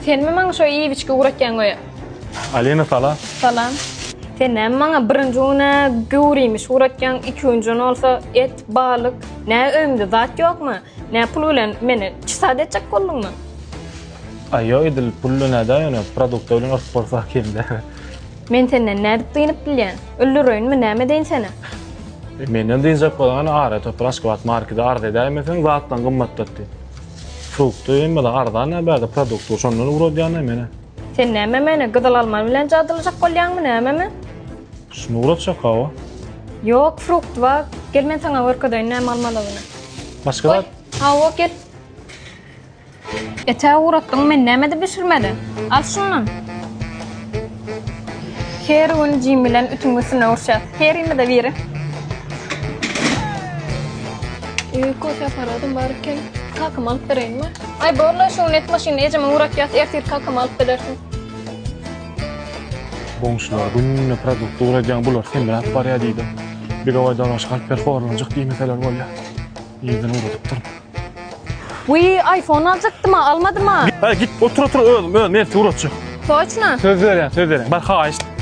Sen mi maňa şo iyi biçki uğratýan goýa? Alena sala. Salam. Sen näme maňa birinji güne göwriymiş uğratýan, ikinji güne bolsa et, balyk, nä öňde zat ýokmy? Nä pul bilen meni çysat etjek boldyňmy? Ayo edil pullu näde ýöne produkta bilen ortak bolsa kelde. Men senden näde dynyp bilýän? Öldüröýünmi näme deýin seni? Menden diýjek bolan ara topraşkwat markada arda edämeseň zatdan gymmatdatdy. Fruktu ýa-da ardan näbärde produktu şondan uğradýan meni. Sen näme meni gydyl alman bilen jadylajak bolýanmy näme? Şunu uğratjak hawa. Yok, frukt var. Gel men sana görkedeýin näme almalygyny. Başga da Hawa gel. Ete uğratdyň men näme de bişirmedi. Al şundan. Her gün jim bilen ütüňüsine urşat. Herimi de biri. Kofe paradım barken. Kakam alıp vereyim mi? Ay borla şu net maşini eceme uğratýas, ertir kakam alıp bedersin. boňşular günne produktu uğradýan bular sen bilen barýa diýdim. Bir gawaýdan başga performansyk diýmeseler bolýar. Ýerden uğradyp durup. Uy, iPhone alacaktım ha, almadım ha. Ha git otur özüm, men uğratjak. Точно. Söz berýän, bar haýyş.